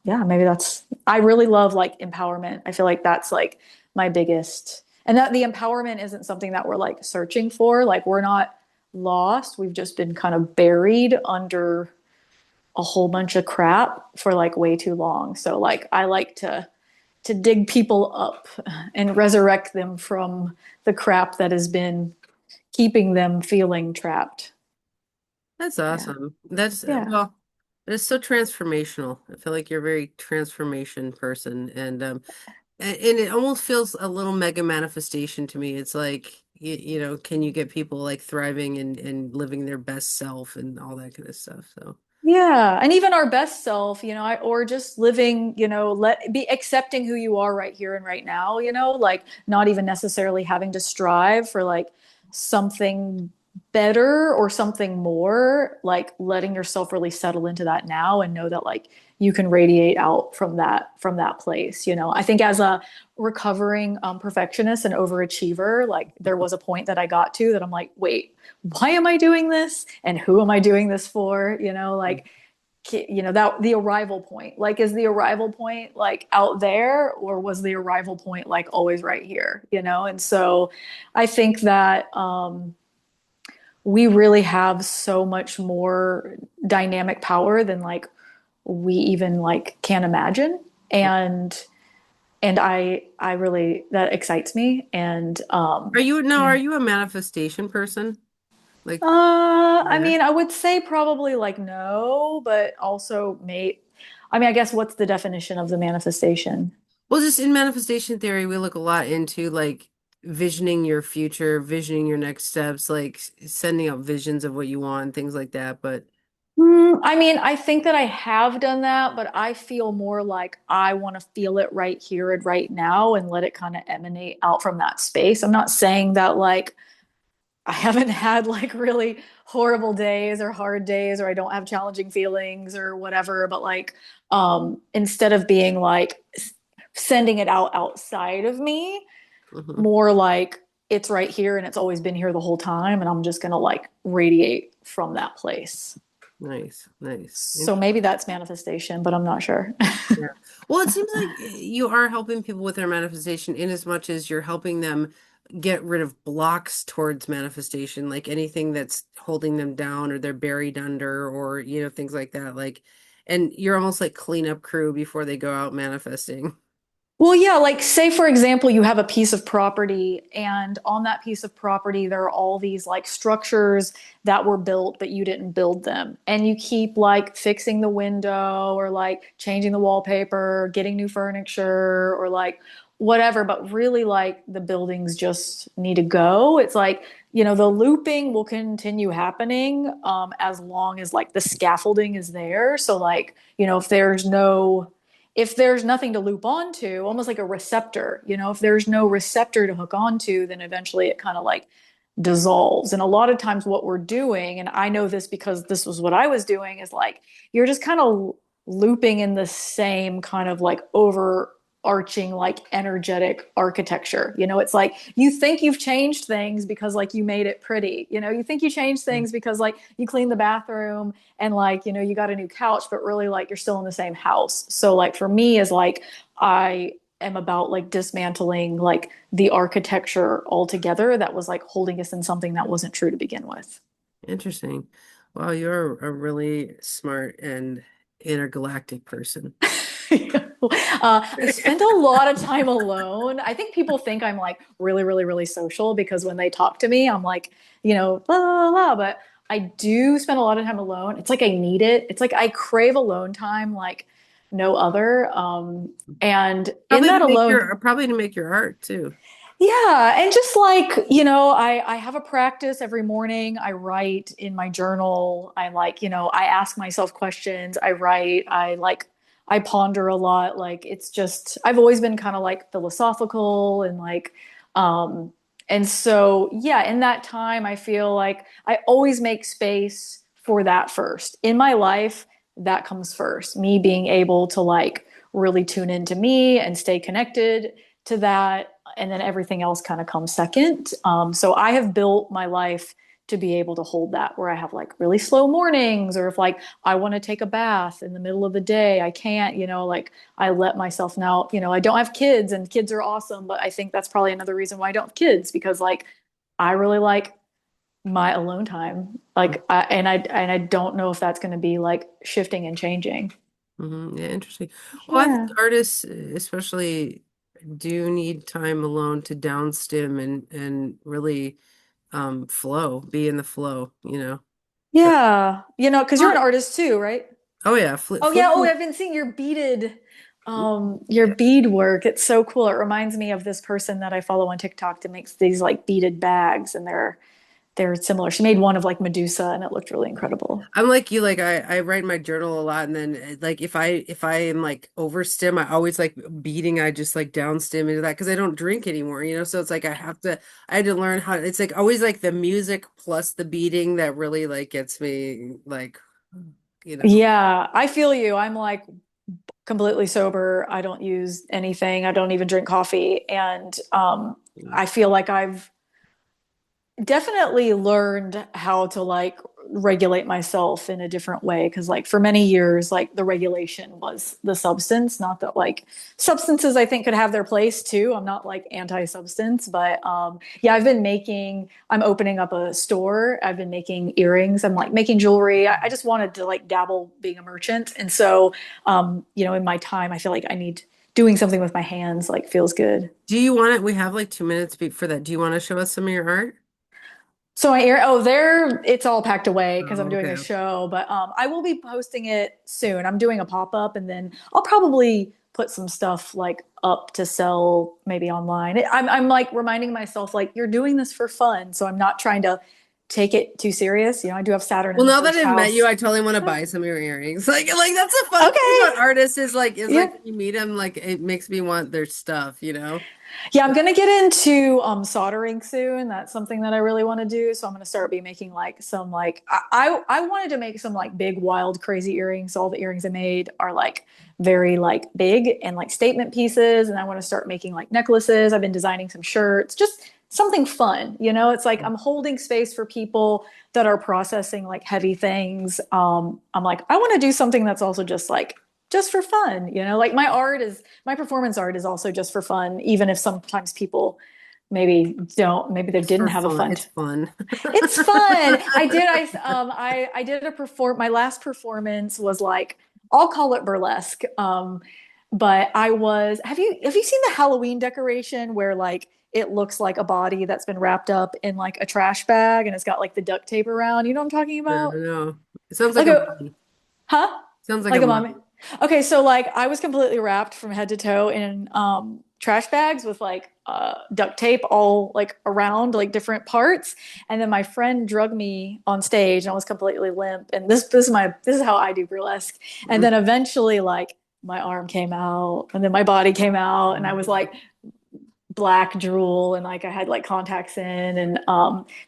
yeah, maybe that's, I really love like empowerment. I feel like that's like my biggest, and that the empowerment isn't something that we're like searching for. Like we're not lost. We've just been kind of buried under a whole bunch of crap for like way too long. So like I like to dig people up and resurrect them from the crap that has been keeping them feeling trapped. That's Yeah. awesome. That's Yeah. well, it's so transformational. I feel like you're a very transformation person and it almost feels a little mega manifestation to me. It's like can you get people like thriving and living their best self and all that kind of stuff. So Yeah. And even our best self, or just living, let be accepting who you are right here and right now, like not even necessarily having to strive for like something better or something more, like letting yourself really settle into that now and know that like you can radiate out from that place. I think as a recovering perfectionist and overachiever, like there was a point that I got to that I'm like, wait, why am I doing this? And who am I doing this for? Like, that the arrival point, like, is the arrival point like out there or was the arrival point like always right here? And so I think that, we really have so much more dynamic power than like we even like can imagine. And I really, that excites me. And are yeah. you a manifestation person? Like I yeah. mean, I would say probably like no, but also may. I mean, I guess what's the definition of the manifestation? Well, just in manifestation theory, we look a lot into like visioning your future, visioning your next steps, like sending out visions of what you want, things like that. But I mean, I think that I have done that, but I feel more like I want to feel it right here and right now and let it kind of emanate out from that space. I'm not saying that like I haven't had like really horrible days or hard days or I don't have challenging feelings or whatever, but like instead of being like sending it out outside of me, mhm. more like it's right here and it's always been here the whole time and I'm just gonna like radiate from that place. Nice, nice. So maybe that's manifestation, but I'm not sure. Yeah. Well, it seems like you are helping people with their manifestation in as much as you're helping them get rid of blocks towards manifestation, like anything that's holding them down or they're buried under or, things like that. Like, and you're almost like cleanup crew before they go out manifesting. Well, yeah, like say for example, you have a piece of property and on that piece of property there are all these like structures that were built but you didn't build them. And you keep like fixing the window or like changing the wallpaper, getting new furniture or like whatever, but really like the buildings just need to go. It's like, the looping will continue happening as long as like the scaffolding is there. So like, if there's nothing to loop onto, almost like a receptor, if there's no receptor to hook onto, then eventually it kind of like dissolves. And a lot of times what we're doing, and I know this because this was what I was doing, is like you're just kind of looping in the same kind of like overarching like energetic architecture. It's like you think you've changed things because like you made it pretty. You think you changed things because like you cleaned the bathroom and like, you got a new couch, but really like you're still in the same house. So like for me is like I am about like dismantling like the architecture altogether that was like holding us in something that wasn't true to begin with. Interesting. Wow, you're a really smart and intergalactic person. I spend a lot of time alone. I think people think I'm like really, really, really social because when they talk to me, I'm like, blah, blah, blah. But I do spend a lot of time alone. It's like I need it. It's like I crave alone time like no other. And in that alone, Probably to make your art too. yeah, and just like, I have a practice every morning. I write in my journal. I like, I ask myself questions. I write. I ponder a lot. Like it's just I've always been kind of like philosophical and like and so yeah, in that time I feel like I always make space for that first. In my life, that comes first. Me being able to like really tune into me and stay connected to that, and then everything else kind of comes second. So I have built my life to be able to hold that, where I have like really slow mornings, or if like I want to take a bath in the middle of the day, I can't, like I let myself now, I don't have kids and kids are awesome, but I think that's probably another reason why I don't have kids, because like I really like my alone time. And I don't know if that's going to be like shifting and changing. Yeah, interesting. Well, I think Yeah. artists especially do need time alone to downstim and really flow, be in the flow, you know. So, Yeah. Because you're an well, artist too, right? oh yeah, Oh yeah. Oh, flow. I've been seeing your bead work. It's so cool. It reminds me of this person that I follow on TikTok that makes these like beaded bags, and they're similar. She made one of like Medusa, and it looked really incredible. I'm like you, like I write in my journal a lot, and then like if I am like overstim, I always like beating. I just like downstim into that because I don't drink anymore, you know. So it's like I had to learn how. It's like always like the music plus the beating that really like gets me like, you know. Yeah, I feel you. I'm like completely sober. I don't use anything. I don't even drink coffee, and I feel like I've definitely learned how to like regulate myself in a different way, because like for many years like the regulation was the substance. Not that like substances I think could have their place too. I'm not like anti-substance, but yeah, I'm opening up a store. I've been making earrings. I'm like making jewelry. I just wanted to like dabble being a merchant, and so in my time I feel like I need doing something with my hands like feels good. Do you want it? We have like 2 minutes for that. Do you want to show us some of your art? So there it's all packed away because I'm Oh, doing okay. a show, but I will be posting it soon. I'm doing a pop-up, and then I'll probably put some stuff like up to sell maybe online. I'm like reminding myself like you're doing this for fun, so I'm not trying to take it too serious. I do have Saturn Well, in the now that first I've met you, house. I totally want to buy some of your earrings. Like that's the fun thing Okay. about artists is Yeah. like when you meet them, like it makes me want their stuff, you know? Yeah, I'm gonna get into soldering soon. That's something that I really want to do. So I'm gonna start be making like some like I wanted to make some like big wild crazy earrings. So all the earrings I made are like very like big and like statement pieces. And I want to start making like necklaces. I've been designing some shirts, just something fun. It's like I'm holding space for people that are processing like heavy things. I'm like, I want to do something that's also just for fun, like my performance art is also just for fun, even if sometimes people maybe they It's didn't for have a fun. fun. It's fun. It's fun. I did a perform my last performance was like, I'll call it burlesque. But I was have you seen the Halloween decoration where like it looks like a body that's been wrapped up in like a trash bag and it's got like the duct tape around? You know what I'm talking No, about? no. It sounds like Like a a mummy. Huh? Sounds like a Like a mummy? mummy. Okay, so like I was completely wrapped from head to toe in trash bags with like duct tape all like around like different parts. And then my friend drugged me on stage and I was completely limp. And this is how I do burlesque. And then eventually like my arm came out and then my body came out and I was like black drool and like I had like contacts in and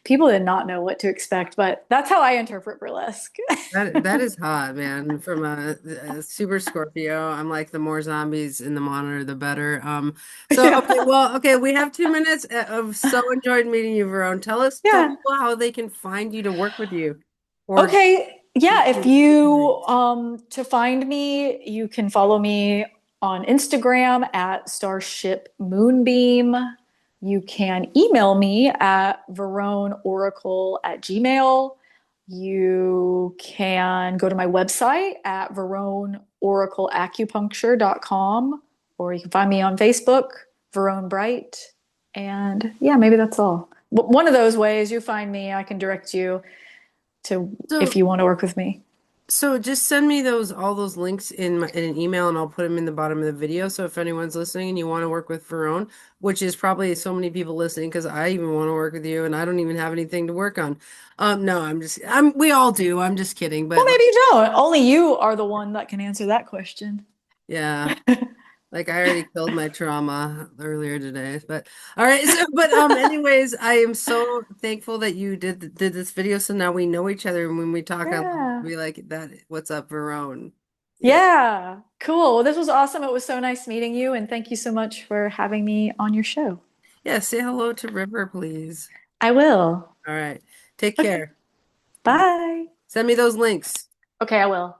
people did not know what to expect, but that's how I interpret burlesque. That is hot, man. From a super Scorpio, I'm like the more zombies in the monitor, the better. So okay, Yeah. well, okay, we have 2 minutes of so enjoyed meeting you, Verone. Tell Yeah. people how they can find you to work with you, or Okay. Yeah, if to you to find me, you can follow me on Instagram at Starship Moonbeam. You can email me at veroneoracle at Gmail. You can go to my website at veroneoracleacupuncture.com, or you can find me on Facebook, Verone Bright. And yeah, maybe that's all. One of those ways you find me, I can direct you to if so you want to work with me. so just send me those all those links in an email, and I'll put them in the bottom of the video. So if anyone's listening and you want to work with Verone, which is probably so many people listening, because I even want to work with you, and I don't even have anything to work on. No, we all do. I'm just kidding, Well, but maybe you don't. Only you are the one that can answer that question. yeah. Like I already killed my trauma earlier today, but all right. So, but anyways, I am so thankful that you did this video. So now we know each other, and when we talk, I'll Yeah. be like that. What's up, Verone? Yeah. Yeah. Cool. Well, this was awesome. It was so nice meeting you, and thank you so much for having me on your show. Yeah. Say hello to River, please. I will. All right. Take Okay. care. Bye. Send me those links. Okay, I will.